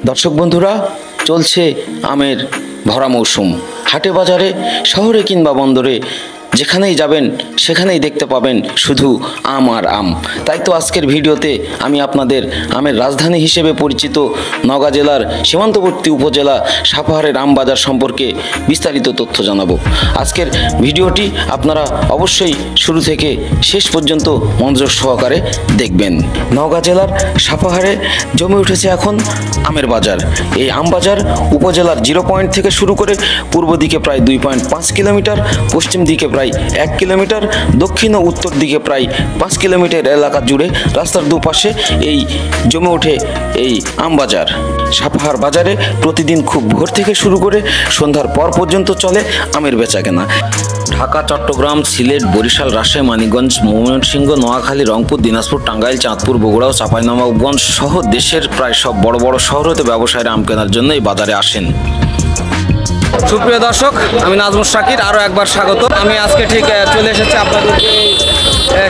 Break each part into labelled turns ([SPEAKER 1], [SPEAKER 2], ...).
[SPEAKER 1] দর্শক বন্ধুরা, চলছে আমের ভরা মৌসুম। হাটে বাজারে, শহরে কিংবা বন্দরে যেখানেই যাবেন সেখানেই দেখতে পাবেন শুধু আম আর আম। তাই তো আজকের ভিডিওতে আমি আপনাদের আমের রাজধানী হিসেবে পরিচিত নওগাঁ জেলার সীমান্তবর্তী উপজেলা সাপাহারের আম বাজার সম্পর্কে বিস্তারিত তথ্য জানাবো। আজকের ভিডিওটি আপনারা অবশ্যই শুরু থেকে শেষ পর্যন্ত মনোযোগ সহকারে দেখবেন। নওগাঁ জেলার সাপাহারে জমে উঠেছে এখন আমের বাজার। এই আম বাজার উপজেলার 0 পয়েন্ট থেকে শুরু করে পূর্ব দিকে প্রায় 2.5 কিলোমিটার, পশ্চিম দিকে প্রায় 1 কিলোমিটার, দক্ষিণ ও উত্তর দিকে প্রায় 5 কিলোমিটার এলাকা জুড়ে রাস্তার দুপাশে এই জমে ওঠে এই আম বাজার। সাপাহার বাজারে প্রতিদিন খুব ভোর থেকে শুরু করে সন্ধ্যার পর পর্যন্ত চলে আমের বেচাকেনা। ঢাকা, চট্টগ্রাম, সিলেট, বরিশাল, রাজশাহী, মানিকগঞ্জ, ময়মনসিংহ, নোয়াখালী, রংপুর, দিনাজপুর, টাঙ্গাইল, চাঁদপুর, বগুড়া ও চাঁপাইনবাবগঞ্জ সহ দেশের প্রায় সব বড় বড় শহর হতে ব্যবসায়ীরা আম কেনার জন্য এই বাজারে আসেন। সুপ্রিয় দর্শক, আমি নাজমুল শাকির, আরও একবার স্বাগত। আমি আজকে ঠিক চলে এসেছি আপনাদেরকে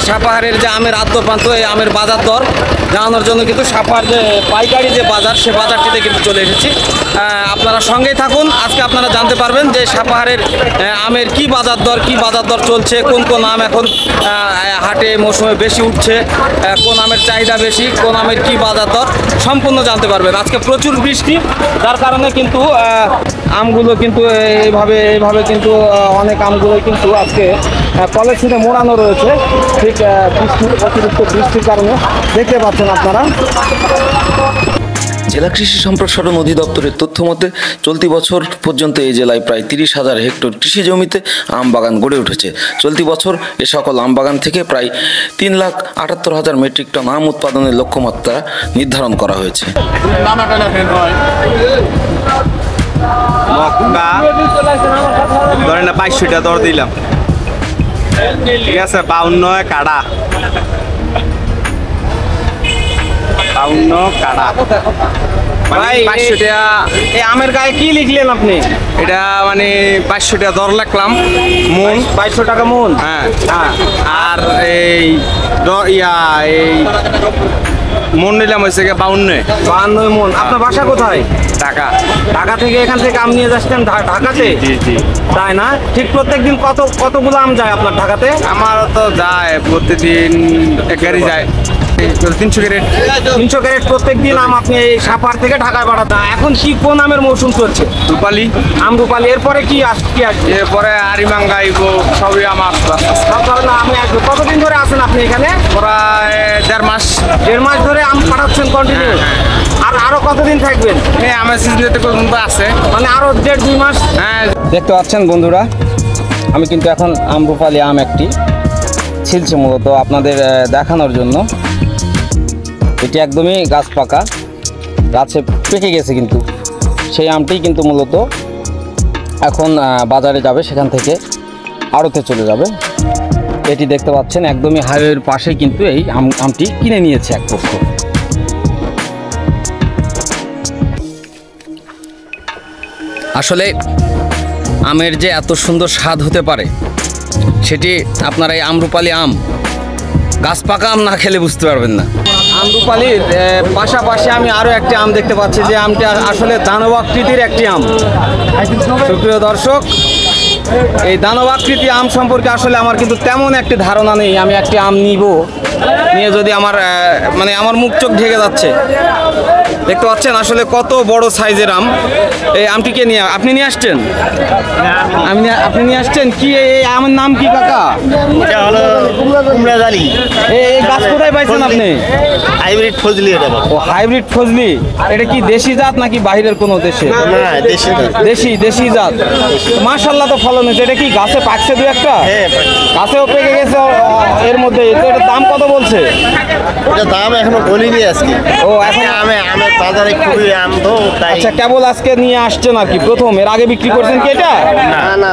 [SPEAKER 1] সাপাহারের যে আমের আদ্যপ্রান্ত, এই আমের বাজার দর জানানোর জন্য কিন্তু সাপাহার যে পাইকারি যে বাজার, সে বাজারটিতে কিন্তু চলে এসেছি। আপনারা সঙ্গেই থাকুন, আজকে আপনারা জানতে পারবেন যে সাপাহারের আমের কি বাজার দর চলছে, কোন কোন আম এখন হাটে মৌসুমে বেশি উঠছে, কোন আমের চাহিদা বেশি, কোন আমের কি বাজার দর সম্পূর্ণ জানতে পারবেন। আজকে প্রচুর বৃষ্টি, যার কারণে কিন্তু আমগুলো কিন্তু এইভাবে কিন্তু অনেক আমগুলো কিন্তু আজকে পলিথিনে মোড়ানো রয়েছে, ঠিক অতিরিক্ত বৃষ্টির কারণে দেখতে পাচ্ছেন আপনারা। জেলা কৃষি সম্প্রসারণ অধিদপ্তরের তথ্য মতে চলতি বছর পর্যন্ত এই জেলায় প্রায় 30,000 হেক্টর কৃষি জমিতে আম বাগান গড়ে উঠেছে। চলতি বছর এ সকল আম বাগান থেকে প্রায় 3,78,000 মেট্রিক টন আম উৎপাদনের লক্ষ্যমাত্রা নির্ধারণ করা হয়েছে।
[SPEAKER 2] ধরেন না 2200 দর দিলাম, ঠিক আছে। 52 কাড়া, 52 কাড়া,
[SPEAKER 1] ভাই 500 টাকা। এই আমের গায়ে কি লিখলেন আপনি?
[SPEAKER 2] এটা মানে 500 টাকা দর রাখলাম মন,
[SPEAKER 1] 2200 টাকা মন।
[SPEAKER 2] হ্যাঁ। আর এই মন নিলাম হয়েছে 52
[SPEAKER 1] মন। আপনার বাসা কোথায়? ঢাকা থেকে এখান থেকে আম নিয়ে যাচ্ছেন ঢাকাতে?
[SPEAKER 2] জি।
[SPEAKER 1] তাই না? ঠিক প্রত্যেকদিন কতগুলো আম যায় আপনার ঢাকাতে?
[SPEAKER 2] আমার তো যায় প্রতিদিন এক গাড়ি যায় 300
[SPEAKER 1] ক্যারেট প্রত্যেক দিন আম আপনি এই সাপাহার থেকে ঢাকায় পাঠাতেন। এখন কি কোন আমের মৌসুম চলছে?
[SPEAKER 2] রূপালী
[SPEAKER 1] আম রূপালী। এরপরে কি আসবে?
[SPEAKER 2] এরপরে আরিমাঙ্গা সবই আমার
[SPEAKER 1] আমি আসবো। কতদিন ধরে আছেন আপনি এখানে?
[SPEAKER 2] প্রায় 1.5 মাস।
[SPEAKER 1] 1.5 মাস ধরে আম পাঠাচ্ছেন কন্টিনিউ? আর আরো কতদিন থাকবেন?
[SPEAKER 2] হ্যাঁ, আমার সিজনে আছে,
[SPEAKER 1] মানে আরো 1.5-2 মাস।
[SPEAKER 2] হ্যাঁ।
[SPEAKER 1] দেখতে পাচ্ছেন বন্ধুরা, আমি কিন্তু এখন আম রূপালী আম একটি ছিলছে মূলত আপনাদের দেখানোর জন্য। এটি একদমই গাছ পাকা, গাছে পেকে গেছে, কিন্তু সেই আমটি কিন্তু মূলত এখন বাজারে যাবে, সেখান থেকে আড়তে চলে যাবে। এটি দেখতে পাচ্ছেন একদমই হাইওয়ের পাশে কিন্তু এই আমটি কিনে নিয়েছে এক পক্ষ। আসলে আমের যে এত সুন্দর স্বাদ হতে পারে সেটি আপনারা এই আমরুপালি আম, গাছ পাকা আম না খেলে বুঝতে পারবেন না। আমরুপালির পাশাপাশি আমি আরও একটি আম দেখতে পাচ্ছি, যে আমটি আসলে দানব আকৃতির একটি আম। সুপ্রিয় দর্শক, এই দানব আকৃতি আম সম্পর্কে আসলে আমার কিন্তু তেমন একটি ধারণা নেই। আমি একটি আম নিয়ে যদি আমার মুখ চোখ ঢেকে যাচ্ছে। দেখতে পাচ্ছেন আসলে কত বড় সাইজের আম। এই আমটিকে আপনি নিয়ে আসছেন? আপনি নিয়ে আসছেন কি? এই আমের নাম কি কাকা?
[SPEAKER 3] এটা হলো কুমড়াজালি।
[SPEAKER 1] এই গাছ কোথায় পাইছেন আপনি?
[SPEAKER 3] হাইব্রিড ফজলি। এটা
[SPEAKER 1] ও হাইব্রিড ফজলি। এটা কি দেশি জাত নাকি বাইরের কোনো দেশে?
[SPEAKER 3] না,
[SPEAKER 1] দেশি জাত। মাশাআল্লাহ, তো ফলন হয়েছে। এটা কি গাছে পাকছে দু একটা?
[SPEAKER 3] হ্যাঁ,
[SPEAKER 1] গাছেও পেকে গেছে এর মধ্যে। এটার দাম কত বলছে?
[SPEAKER 3] এটা দাম এখনো বলিনি আজকে।
[SPEAKER 1] ও এখন
[SPEAKER 3] আমের বাজারে খুবই আম তো তাই।
[SPEAKER 1] আচ্ছা, কেবল আজকে নিয়ে আসছেন আর কি প্রথম? এর আগে বিক্রি করছেন কি এটা?
[SPEAKER 3] না।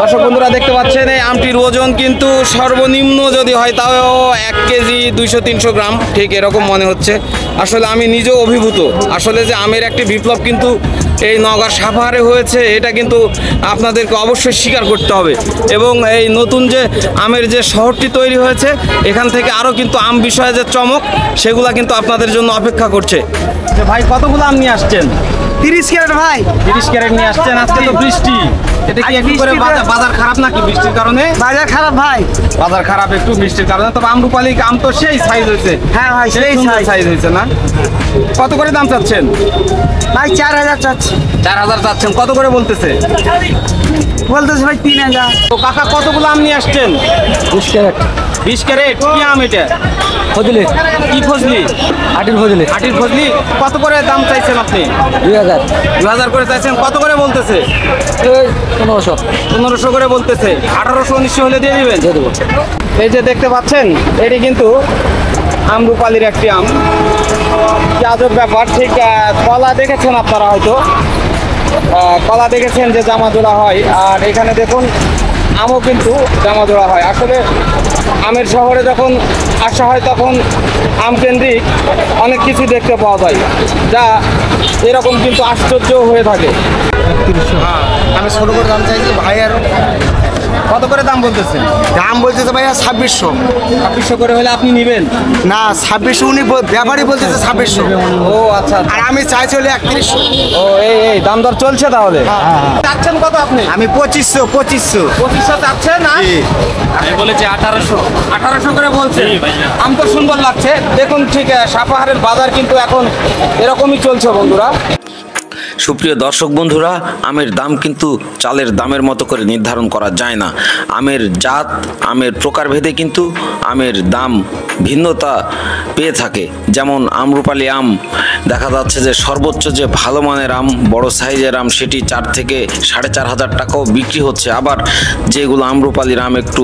[SPEAKER 1] দর্শক বন্ধুরা দেখতে পাচ্ছেন এই আমটির ওজন কিন্তু সর্বনিম্ন যদি হয় তাও 1 কেজি 200-300 গ্রাম, ঠিক এরকম মনে হচ্ছে। আসলে আমি নিজেও অভিভূত। আসলে যে আমের একটি বিপ্লব কিন্তু এই নওগাঁর সাপাহারে হয়েছে এটা কিন্তু আপনাদেরকে অবশ্যই স্বীকার করতে হবে। এবং এই নতুন যে আমের যে শহরটি তৈরি হয়েছে এখান থেকে আরও কিন্তু আম বিষয়ে যে চমক সেগুলা কিন্তু আপনাদের জন্য অপেক্ষা করছে। ভাই কতগুলো আম নিয়ে আসছেন?
[SPEAKER 4] 30 ক্যারেট ভাই।
[SPEAKER 1] 30 ক্যারেট নিয়ে আসছেন। আজকে তো বৃষ্টি, এটা কি একটু করে বাজার খারাপ নাকি বৃষ্টির কারণে?
[SPEAKER 4] বাজার খারাপ ভাই।
[SPEAKER 1] বাজার খারাপ একটু বৃষ্টির কারণে। তবে আমরুপালি আম তো সেই সাইজ হয়েছে।
[SPEAKER 4] হ্যাঁ ভাই, সেই
[SPEAKER 1] সাইজ হয়েছে না? কত করে দাম চাচ্ছেন
[SPEAKER 4] ভাই? 4000 চাচ্ছি।
[SPEAKER 1] 4000 চাচ্ছেন। কত করে বলতেছে?
[SPEAKER 4] বলতেছে ভাই 3000।
[SPEAKER 1] তো কাকা কতগুলো আম নিয়ে আসছেন?
[SPEAKER 4] 20 ক্যারেট।
[SPEAKER 1] 20 ক্যারেট। কি আম এটা?
[SPEAKER 4] ফজলি।
[SPEAKER 1] কি ফজলি?
[SPEAKER 4] আটির ফজলি।
[SPEAKER 1] আটির ফজলি। কত করে দাম চাইছেন আপনি?
[SPEAKER 4] 2000।
[SPEAKER 1] 2000 করে চাইছেন। কত করে বলতেছে?
[SPEAKER 4] 1500।
[SPEAKER 1] 1500 করে বলতেছে। 1800 1900 হলে দিয়ে দিবেন?
[SPEAKER 4] দিয়ে দেবো।
[SPEAKER 1] এই যে দেখতে পাচ্ছেন এটি কিন্তু আমরুপালির একটি আম। কি আজব ব্যাপার। ঠিক কলা দেখেছেন আপনারা হয়তো, কলা দেখেছেন যে জামা জোড়া হয়, আর এখানে দেখুন আমও কিন্তু জামা জোড়া হয়। আসলে আমের শহরে যখন আসা হয় তখন আম কেন্দ্রিক অনেক কিছু দেখতে পাওয়া যায়, যা এরকম কিন্তু আশ্চর্য হয়ে থাকে।
[SPEAKER 3] আমি ছোট করে দাম চাইছি ভাই। আর
[SPEAKER 1] কত করে দাম বলতেছেন?
[SPEAKER 3] দাম বলতেছে ভাইয়া 2600।
[SPEAKER 1] 2600 করে হলে আপনি নেবেন?
[SPEAKER 3] না, 2600 উনি ব্যাপারই বলতেছে 2600।
[SPEAKER 1] ও আচ্ছা।
[SPEAKER 3] আর আমি চাইছি হলে 3100।
[SPEAKER 1] ও এই দাম দর চলছে তাহলে? চাচ্ছেন কত আপনি?
[SPEAKER 3] আমি 2500।
[SPEAKER 1] 2500 চাচ্ছেন না? আমি বলেছি 1800 করে বলছে। আম তো সুন্দর লাগছে। দেখুন ঠিক সাপাহারের বাজার কিন্তু এখন এরকমই চলছে বন্ধুরা। সুপ্রিয় দর্শক বন্ধুরা, আমের দাম কিন্তু চালের দামের মতো করে নির্ধারণ করা যায় না। আমের জাত, আমের প্রকারভেদে কিন্তু আমের দাম ভিন্নতা পেয়ে থাকে। যেমন আমরুপালি আম দেখা যাচ্ছে যে সর্বোচ্চ যে ভালো মানের আম, বড় সাইজের আম, সেটি 4 থেকে 4500 টাকাও বিক্রি হচ্ছে। আবার যেগুলো আমরুপালির আম একটু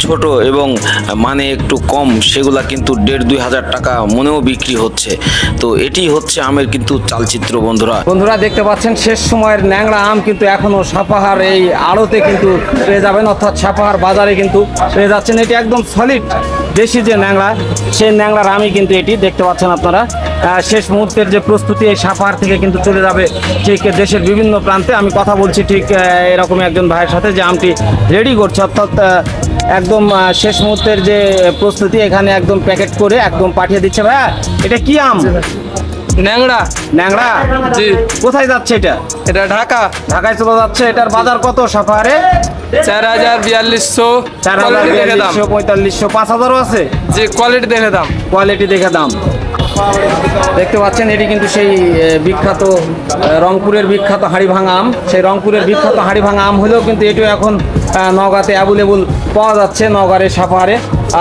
[SPEAKER 1] ছোট এবং মানে একটু কম, সেগুলা কিন্তু 1500-2000 টাকা মনেও বিক্রি হচ্ছে। তো এটি হচ্ছে আমের কিন্তু চালচিত্র বন্ধুরা। দেখতে পাচ্ছেন শেষ সময়ের ন্যাংরা আম কিন্তু এখনো সাপাহার এই আড়তে কিন্তু পেয়ে যাবেন, অর্থাৎ সাপাহার বাজারে কিন্তু পেয়ে যাচ্ছেন। এটি একদম সলিড দেশি যে ন্যাংরা, সেই ন্যাংরার আমই কিন্তু এটি দেখতে পাচ্ছেন আপনারা। শেষ মুহূর্তের যে প্রস্তুতি এই সাপাহার থেকে কিন্তু চলে যাবে ঠিক দেশের বিভিন্ন প্রান্তে। আমি কথা বলছি ঠিক এরকম একজন ভাইয়ের সাথে যে আমটি রেডি করছে, অর্থাৎ একদম শেষ মুহূর্তের যে প্রস্তুতি এখানে একদম প্যাকেট করে একদম পাঠিয়ে দিচ্ছে। ভাইয়া এটা কি আম?
[SPEAKER 4] ন্যাংরা।
[SPEAKER 1] ন্যাংরা?
[SPEAKER 4] জি।
[SPEAKER 1] কোথায় যাচ্ছে এটা?
[SPEAKER 4] এটা ঢাকা।
[SPEAKER 1] ঢাকায় চলে যাচ্ছে। এটার বাজার কত সাপাহারে?
[SPEAKER 4] 4000, 4200।
[SPEAKER 1] 4000, 4500, 5000ও আছে।
[SPEAKER 4] যে কোয়ালিটি দেখে দাম।
[SPEAKER 1] কোয়ালিটি দেখে দাম। দেখতে পাচ্ছেন এটি কিন্তু সেই বিখ্যাত রংপুরের বিখ্যাত হাড়িভাঙা আম। সেই রংপুরের বিখ্যাত হাড়িভাঙা আম হলেও কিন্তু এটিও এখন নওগাঁতে অ্যাভেলেবল পাওয়া যাচ্ছে, নওগাঁর সাপাহারে।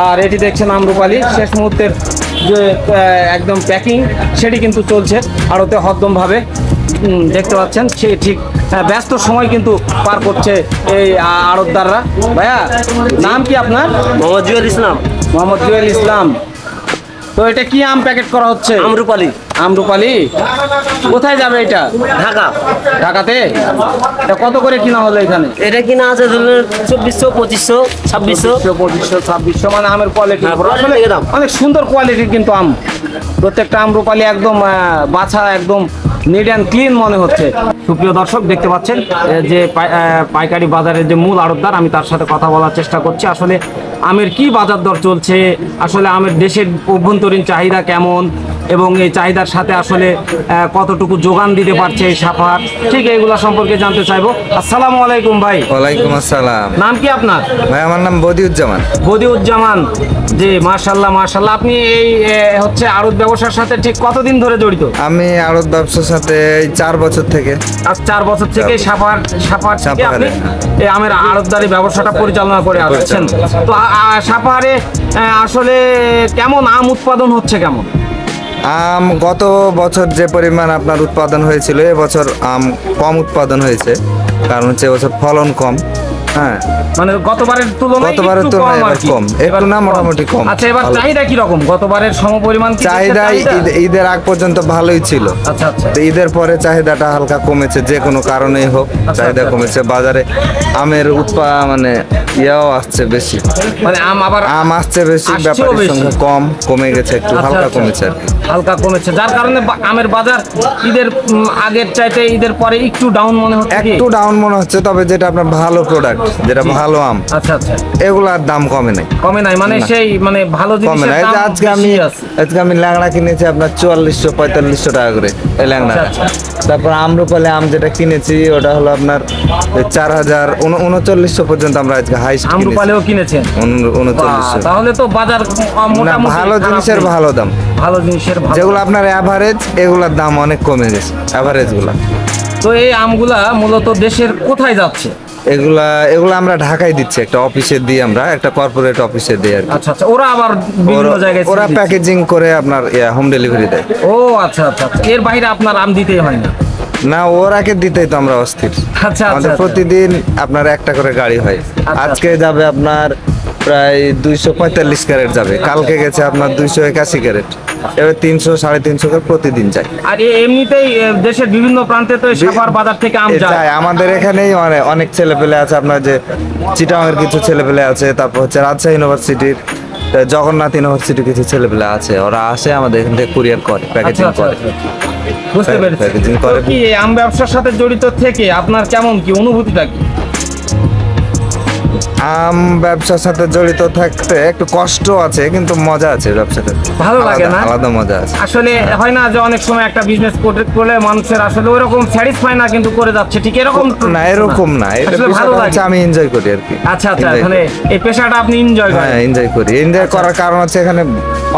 [SPEAKER 1] আর এটি দেখছেন আমরুপালি শেষ মুহূর্তের যে একদম প্যাকিং, সেটি কিন্তু চলছে আড়তে হদ্দমভাবে। দেখতে পাচ্ছেন সে ঠিক ব্যস্ত সময় কিন্তু পার করছে এই আড়তদাররা। ভাইয়া নাম কি আপনার?
[SPEAKER 3] মোহাম্মদ জুয়েল ইসলাম।
[SPEAKER 1] মোহাম্মদ জুয়েল ইসলাম। তো এটা কি আম প্যাকেট করা হচ্ছে?
[SPEAKER 3] আমরুপালি।
[SPEAKER 1] আমরুপালি। কোথায় যাবে এটা?
[SPEAKER 3] ঢাকা।
[SPEAKER 1] ঢাকাতে? এটা কত করে কিনা হলো এখানে?
[SPEAKER 3] এটা কিনা আছে 2400, 2500, 2600।
[SPEAKER 1] 2500, 2600 মানে আমের কোয়ালিটি অনেক সুন্দর কোয়ালিটির কিন্তু আম। প্রত্যেকটা আমরুপালি একদম বাছা, একদম নিট অ্যান্ড ক্লিন মনে হচ্ছে। সুপ্রিয় দর্শক দেখতে পাচ্ছেন যে পাইকারি বাজারের যে মূল আড়তদার, আমি তার সাথে কথা বলার চেষ্টা করছি। আসলে আমের কি বাজার দর চলছে, আসলে আমের দেশের অভ্যন্তরীণ চাহিদা কেমন, এবং এই চাহিদার সাথে আসলে কতটুকু যোগান দিতে পারছে এই সাপাহার, ঠিক এইগুলা সম্পর্কে জানতে চাইবো। আসসালামু আলাইকুম ভাই।
[SPEAKER 5] ওয়ালাইকুম আসসালাম।
[SPEAKER 1] নাম কি আপনার?
[SPEAKER 5] ভাই আমার নাম বদিউজ্জামান।
[SPEAKER 1] বদিউজ্জামান। জি, মাশাআল্লাহ মাশাআল্লাহ। আপনি এই হচ্ছে আড়ত ব্যবসার সাথে ঠিক কতদিন ধরে জড়িত?
[SPEAKER 5] আমি আড়ত ব্যবসার সাথে 4 বছর থেকে।
[SPEAKER 1] আজ 4 বছর থেকে সাপাহার থেকে আপনি এই আমের আড়তদারি ব্যবসাটা পরিচালনা করে আসছেন। তো সাপাহারে আসলে কেমন আম উৎপাদন হচ্ছে? কেমন
[SPEAKER 5] আম গত বছর যে পরিমাণ আপনার উৎপাদন হয়েছিল, এবছর আম কম উৎপাদন হয়েছে, কারণ হচ্ছে এবছর ফলন কম। হ্যাঁ
[SPEAKER 6] মানে গতবারের তুলনায়
[SPEAKER 5] গতবারের
[SPEAKER 6] একটু
[SPEAKER 5] তুলনায়
[SPEAKER 6] কম আর
[SPEAKER 5] এবার
[SPEAKER 6] কি।
[SPEAKER 5] কম, একটু না মোটামুটি কম।
[SPEAKER 6] আচ্ছা, এবার
[SPEAKER 5] ভালো।
[SPEAKER 6] চাহিদা কি রকম? গতবারের সমপরিমাণ কি
[SPEAKER 5] চাহিদা
[SPEAKER 6] চাহিদা?
[SPEAKER 5] ঈদের আগ পর্যন্ত ভালোই ছিল।
[SPEAKER 6] আচ্ছা আচ্ছা
[SPEAKER 5] তো ঈদের পরে চাহিদাটা হালকা কমেছে, যে কোনো কারণেই হোক চাহিদা
[SPEAKER 6] আচ্ছা।
[SPEAKER 5] কমেছে। বাজারে আমের মানে ইয়াও আসছে বেশি,
[SPEAKER 6] মানে
[SPEAKER 5] আম আসছে বেশি,
[SPEAKER 6] আসছেও
[SPEAKER 5] ব্যাপারীর
[SPEAKER 6] বেশি।
[SPEAKER 5] সংখ্যা কম, কমে গেছে একটু,
[SPEAKER 6] আচ্ছা,
[SPEAKER 5] হালকা
[SPEAKER 6] আচ্ছা।
[SPEAKER 5] কমেছে আর কি।
[SPEAKER 6] হালকা কমেছে, যার কারণে আমের বাজার ঈদের আগের চাইতে ঈদের পরে একটু ডাউন মনে হচ্ছে কি?
[SPEAKER 5] একটু ডাউন মনে হচ্ছে, তবে যেটা আপনার ভালো প্রোডাক্ট, যেটা ভালো আম,
[SPEAKER 6] আচ্ছা আচ্ছা,
[SPEAKER 5] এগুলার দাম কমে নাই,
[SPEAKER 6] কমে নাই মানে
[SPEAKER 5] না।
[SPEAKER 6] সেই মানে ভালো
[SPEAKER 5] কমে
[SPEAKER 6] জিনিসের
[SPEAKER 5] নাই। এই যে
[SPEAKER 6] দাম
[SPEAKER 5] আজকে
[SPEAKER 6] বেশি আছে।
[SPEAKER 5] ল্যাংড়া কিনেছি আপনার 4400-4500 টাকা করে এই ল্যাংড়া।
[SPEAKER 6] আচ্ছা,
[SPEAKER 5] তারপর আমরুপালি আম যেটা কিনেছি ওটা হলো আপনার 4000-3900 পর্যন্ত আমরা আজকে হাইস্ট কিনেছি।
[SPEAKER 6] আমরুপালিও কিনেছেন?
[SPEAKER 5] 3900।
[SPEAKER 6] তাহলে তো বাজার
[SPEAKER 5] না,
[SPEAKER 6] মোটামুটি
[SPEAKER 5] ভালো
[SPEAKER 6] খারাপ
[SPEAKER 5] জিনিসের
[SPEAKER 6] নেই।
[SPEAKER 5] ভালো দাম,
[SPEAKER 6] ভালো জিনিসের ভালো।
[SPEAKER 5] যেগুলো আপনার অ্যাভারেজ, এগুলোর দাম অনেক কমে গেছে অ্যাভারেজ গুলা।
[SPEAKER 6] তো এই আমগুলা মূলত দেশের কোথায় যাচ্ছে?
[SPEAKER 5] এগুলা আমরা ঢাকায় দিচ্ছি, একটা অফিসে দিই, আমরা একটা কর্পোরেট অফিসে দিই আর কি।
[SPEAKER 6] আচ্ছা আচ্ছা, ওরা আবার বিভিন্ন জায়গায়
[SPEAKER 5] ওরা
[SPEAKER 6] ছেড়ে দিচ্ছে।
[SPEAKER 5] প্যাকেজিং করে আপনার হোম ডেলিভারি দেয়।
[SPEAKER 6] ও আচ্ছা আচ্ছা আচ্ছা। এর বাইরে আপনার আম দিতেই হয় না?
[SPEAKER 5] না, ওরাকে দিতেই তো আমরা অস্থির।
[SPEAKER 6] আচ্ছা
[SPEAKER 5] আমাদের
[SPEAKER 6] আচ্ছা,
[SPEAKER 5] প্রতিদিন আপনার একটা করে গাড়ি হয়। আজকে যাবে আপনার প্রায় 245 ক্যারেট যাবে, কালকে গেছে আপনার 281 ক্যারেট, এবার 300-350 করে প্রতিদিন যায়।
[SPEAKER 6] আর এমনিতেই দেশের বিভিন্ন প্রান্তে তো এই সাভার বাজার থেকে আম যায়।
[SPEAKER 5] যায় আমাদের এখানেই অনেক ছেলেপেলে আছে, আপনার যে চিটাগাংয়ের কিছু ছেলেপেলে আছে, তারপর হচ্ছে রাজশাহী ইউনিভার্সিটির, জগন্নাথ ইউনিভার্সিটির কিছু ছেলেপেলে আছে, ওরা আসে আমাদের এখান থেকে কুরিয়ার করে,
[SPEAKER 6] আচ্ছা,
[SPEAKER 5] প্যাকেজিং
[SPEAKER 6] আচ্ছা,
[SPEAKER 5] করে।
[SPEAKER 6] আচ্ছা। বুঝতে পেরেছি।
[SPEAKER 5] প্যাকেজিং
[SPEAKER 6] তো
[SPEAKER 5] করে।
[SPEAKER 6] কি এই আম ব্যবসার সাথে জড়িত থেকে আপনার কেমন কি অনুভূতিটা কি?
[SPEAKER 5] আম ব্যবসার সাথে জড়িত থাকতে একটু কষ্ট আছে, কিন্তু মজা আছে ব্যবসাতে,
[SPEAKER 6] ভালো লাগে না?
[SPEAKER 5] আলাদা মজা আছে।
[SPEAKER 6] আসলে হয় না যে অনেক সময় একটা বিজনেস করলে মানুষের আসলে ওইরকম স্যাটিসফাই না, কিন্তু করে যাচ্ছে ঠিক এরকম
[SPEAKER 5] না, এরকম না, এটা
[SPEAKER 6] আসলে ভালো
[SPEAKER 5] বিষয়টা
[SPEAKER 6] লাগে।
[SPEAKER 5] হচ্ছে আমি এনজয় করি আর কি।
[SPEAKER 6] আচ্ছা আচ্ছা,
[SPEAKER 5] Enjoy
[SPEAKER 6] মানে
[SPEAKER 5] করি।
[SPEAKER 6] এই পেশাটা আপনি এনজয় করেন?
[SPEAKER 5] হ্যাঁ, এনজয় করি। এনজয় করার কারণ হচ্ছে এখানে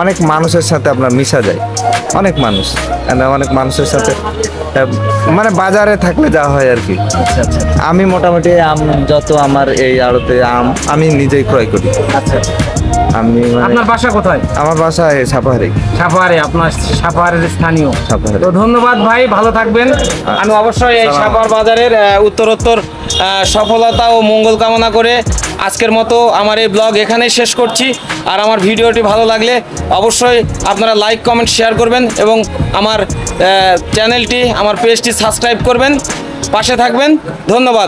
[SPEAKER 5] অনেক মানুষের সাথে আপনার মিশা যায়, অনেক মানুষ, অনেক মানুষের সাথে মানে বাজারে থাকলে যা হয় আর কি।
[SPEAKER 6] আচ্ছা আচ্ছা
[SPEAKER 5] আমি মোটামুটি আম যত আমার এই আড়তে আম আমি নিজেই ক্রয় করি।
[SPEAKER 6] আচ্ছা আচ্ছা।
[SPEAKER 5] আমি মানে
[SPEAKER 6] আপনার বাসা কোথায়?
[SPEAKER 5] আমার বাসায় সাপাহারি।
[SPEAKER 6] সাপাহারে? আপনার সাপাহারের স্থানীয়?
[SPEAKER 5] সাপাহারে।
[SPEAKER 6] তো ধন্যবাদ ভাই, ভালো থাকবেন। আমি অবশ্যই এই সাপাহার বাজারের উত্তরোত্তর সফলতা ও মঙ্গল কামনা করে আজকের মতো আমার এই ব্লগ এখানেই শেষ করছি। আর আমার ভিডিওটি ভালো লাগলে অবশ্যই আপনারা লাইক, কমেন্ট, শেয়ার করবেন এবং আমার চ্যানেলটি, আমার পেজটি সাবস্ক্রাইব করবেন, পাশে থাকবেন। ধন্যবাদ।